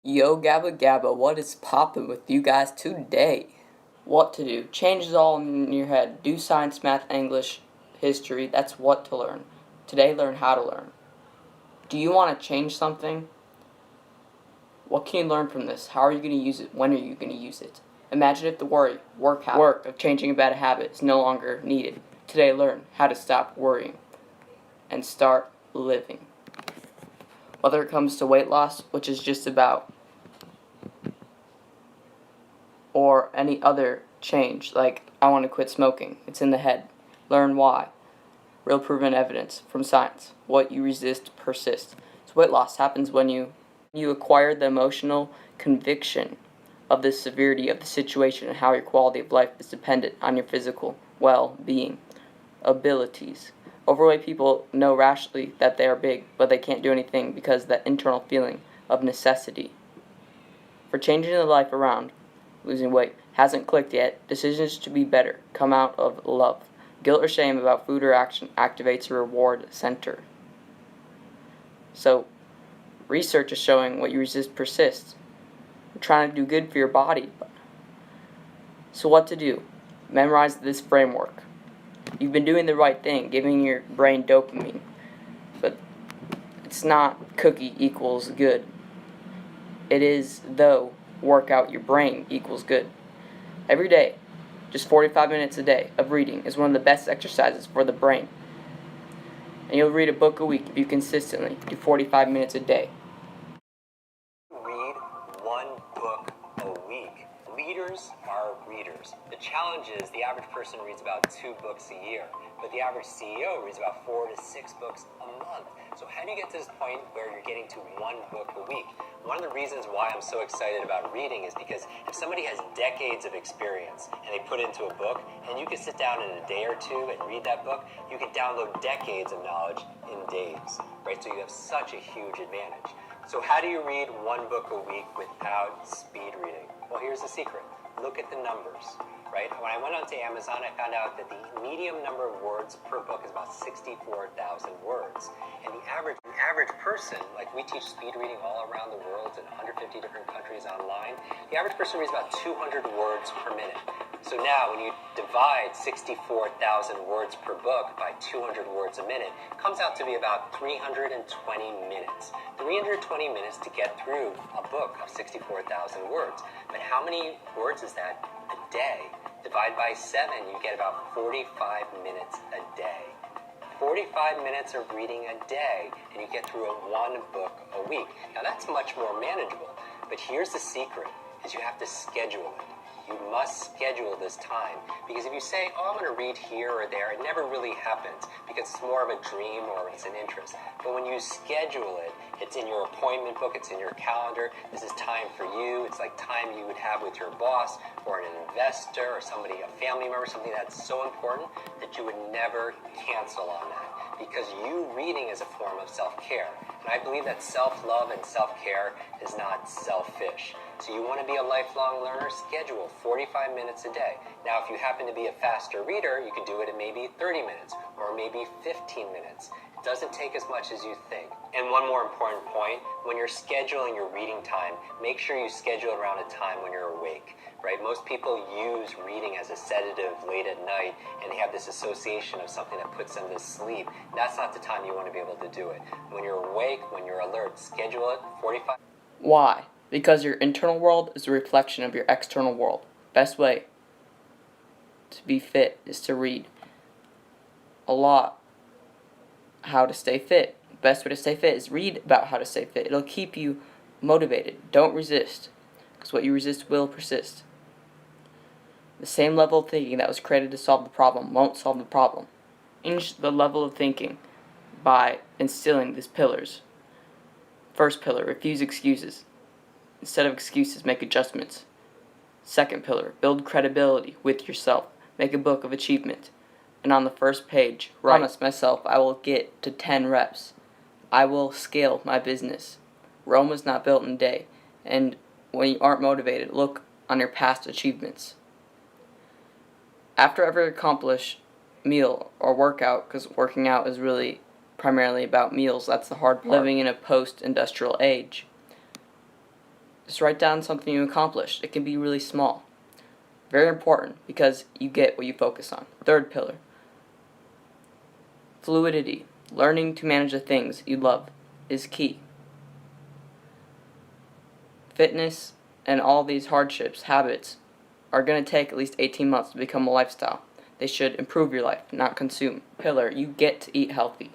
Yo Gabba Gabba, what is poppin' with you guys today? What to do? Change is all in your head. Do science, math, English, history. That's what to learn. Today, learn how to learn. Do you want to change something? What can you learn from this? How are you going to use it? When are you going to use it? Imagine if the work of changing a bad habit is no longer needed. Today, learn how to stop worrying and start living. Whether it comes to weight loss, which is just about, or any other change, like I want to quit smoking. It's in the head. Learn why. Real proven evidence from science. What you resist persists. So weight loss happens when you acquire the emotional conviction of the severity of the situation and how your quality of life is dependent on your physical well-being abilities. Overweight people know rationally that they are big, but they can't do anything because of that internal feeling of necessity. For changing the life around, losing weight hasn't clicked yet. Decisions to be better come out of love. Guilt or shame about food or action activates a reward center. So, research is showing what you resist persists. You're trying to do good for your body. So what to do? Memorize this framework. You've been doing the right thing, giving your brain dopamine. But it's not cookie equals good. It is, though, work out your brain equals good. Every day, just 45 minutes a day of reading is one of the best exercises for the brain. And you'll read a book a week if you consistently do 45 minutes a day. Read one book a week. Leaders are readers. The challenge is the average person reads about 2 books a year, but the average CEO reads about 4 to 6 books a month. So how do you get to this point where you're getting to 1 book a week? One of the reasons why I'm so excited about reading is because if somebody has decades of experience and they put it into a book, and you can sit down in a day or two and read that book, you can download decades of knowledge in days, right? So you have such a huge advantage. So how do you read 1 book a week without speed reading? Well, here's the secret. Look at the numbers, right? When I went onto Amazon, I found out that the medium number of words per book is about 64,000 words. And the average person, like we teach speed reading all around the world in 150 different countries online, the average person reads about 200 words per minute. So now when you divide 64,000 words per book by 200 words a minute, it comes out to be about 320 minutes. 320 minutes to get through a book of 64,000 words. But how many words is that a day? Divide by 7, you get about 45 minutes a day. 45 minutes of reading a day, and you get through 1 book a week. Now that's much more manageable, but here's the secret, is you have to schedule it. You must schedule this time, because if you say, oh, I'm going to read here or there, it never really happens, because it's more of a dream or it's an interest. But when you schedule it, it's in your appointment book, it's in your calendar, this is time for you, it's like time you would have with your boss or an investor or somebody, a family member, something that's so important that you would never cancel on that, because you reading is a form of self-care. And I believe that self-love and self-care is not selfish. So you want to be a lifelong learner, schedule 45 minutes a day. Now, if you happen to be a faster reader, you can do it in maybe 30 minutes or maybe 15 minutes. It doesn't take as much as you think. And one more important point, when you're scheduling your reading time, make sure you schedule it around a time when you're awake, right? Most people use reading as a sedative late at night, and they have this association of something that puts them to sleep. That's not the time you want to be able to do it. When you're awake, when you're alert, schedule it 45. Why? Because your internal world is a reflection of your external world. Best way to be fit is to read a lot. How to stay fit. Best way to stay fit is read about how to stay fit. It'll keep you motivated. Don't resist, because what you resist will persist. The same level of thinking that was created to solve the problem won't solve the problem. Change the level of thinking by instilling these pillars. First pillar, refuse excuses. Instead of excuses, make adjustments. Second pillar, build credibility with yourself. Make a book of achievement. And on the first page, write, promise myself I will get to 10 reps. I will scale my business. Rome was not built in a day. And when you aren't motivated, look on your past achievements. After every accomplished meal or workout, because working out is really primarily about meals, that's the hard part. Living in a post-industrial age. Just write down something you accomplished. It can be really small. Very important because you get what you focus on. Third pillar. Fluidity. Learning to manage the things you love is key. Fitness and all these hardships, habits, are going to take at least 18 months to become a lifestyle. They should improve your life, not consume. Pillar, you get to eat healthy.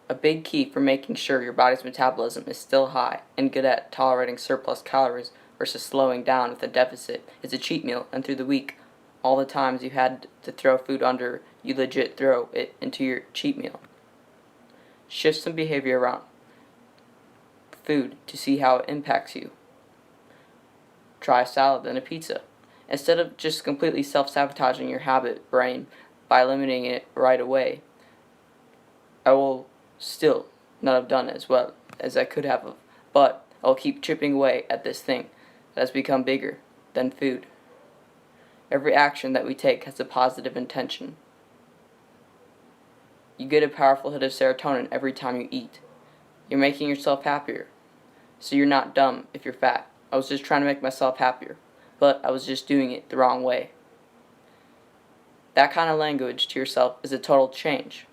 A big key for making sure your body's metabolism is still high and good at tolerating surplus calories versus slowing down with a deficit is a cheat meal, and through the week, all the times you had to throw food under, you legit throw it into your cheat meal. Shift some behavior around food to see how it impacts you. Try a salad and a pizza. Instead of just completely self-sabotaging your habit brain by eliminating it right away, I will still not have done as well as I could have, but I'll keep chipping away at this thing that has become bigger than food. Every action that we take has a positive intention. You get a powerful hit of serotonin every time you eat. You're making yourself happier. So you're not dumb if you're fat. I was just trying to make myself happier, but I was just doing it the wrong way. That kind of language to yourself is a total change.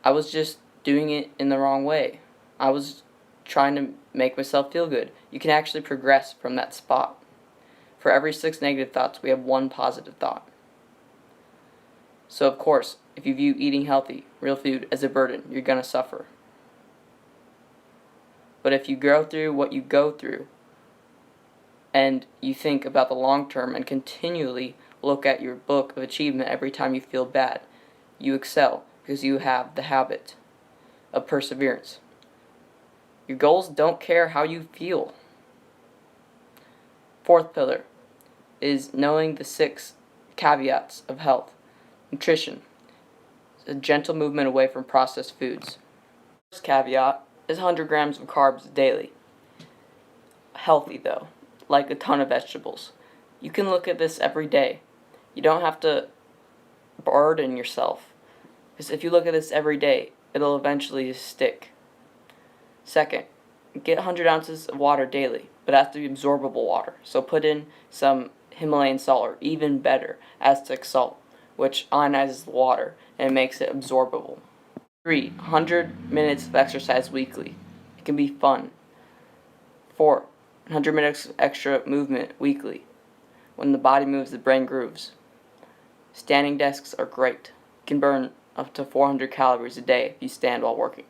I was just doing it in the wrong way. I was trying to make myself feel good. You can actually progress from that spot. For every 6 negative thoughts, we have 1 positive thought. So of course, if you view eating healthy, real food, as a burden, you're going to suffer. But if you go through what you go through, and you think about the long term and continually look at your book of achievement every time you feel bad, you excel because you have the habit of perseverance. Your goals don't care how you feel. Fourth pillar is knowing the 6 caveats of health. Nutrition. A gentle movement away from processed foods. First caveat is 100 grams of carbs daily. Healthy though, like a ton of vegetables. You can look at this every day. You don't have to burden yourself, because if you look at this every day, it'll eventually stick. Second, get 100 ounces of water daily, but it has to be absorbable water. So put in some Himalayan salt, or even better, Aztec salt, which ionizes the water and makes it absorbable. 3. 100 minutes of exercise weekly. It can be fun. 4. 100 minutes of extra movement weekly. When the body moves, the brain grooves. Standing desks are great. You can burn up to 400 calories a day if you stand while working.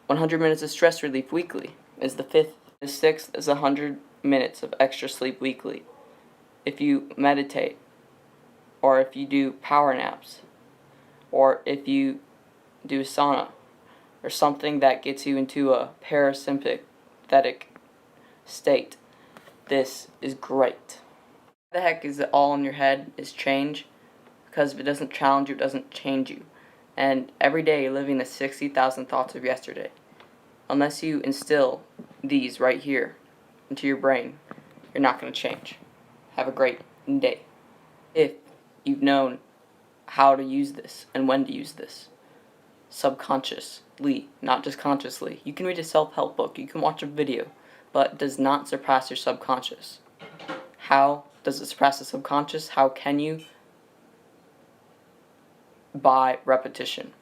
100 minutes of stress relief weekly is the 5th. The 6th is 100 minutes of extra sleep weekly. If you meditate, or if you do power naps, or if you do sauna, or something that gets you into a parasympathetic state, this is great. What the heck is it all in your head is change? Because if it doesn't challenge you, it doesn't change you. And every day you're living the 60,000 thoughts of yesterday. Unless you instill these right here into your brain, you're not going to change. Have a great day. If you've known how to use this and when to use this subconsciously, not just consciously. You can read a self-help book, you can watch a video, but it does not surpass your subconscious. How does it surpass the subconscious? How can you? By repetition.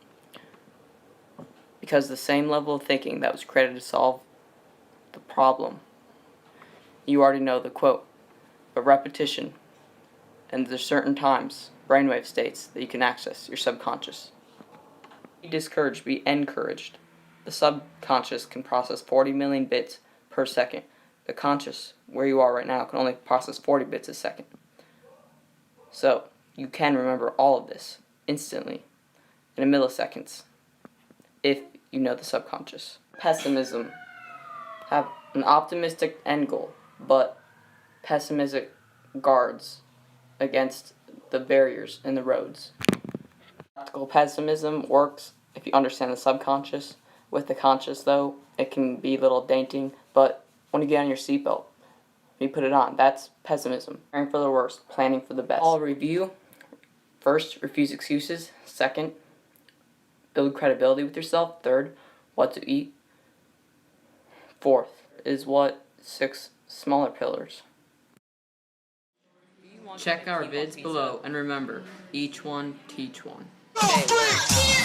Because the same level of thinking that was created to solve the problem, you already know the quote, but repetition, and there's certain times, brainwave states, that you can access your subconscious. Be discouraged, be encouraged. The subconscious can process 40 million bits per second. The conscious, where you are right now, can only process 40 bits a second. So, you can remember all of this instantly, in a milliseconds, if you know the subconscious. Pessimism. Have an optimistic end goal, but pessimistic guards against the barriers in the roads. Practical pessimism works if you understand the subconscious. With the conscious, though, it can be a little daunting, but when you get on your seatbelt, when you put it on, that's pessimism. Preparing for the worst, planning for the best. I'll review First, refuse excuses. Second, build credibility with yourself. Third, what to eat. Fourth is what 6 smaller pillars. Check our vids below, and remember, each one teach one. Say where, how.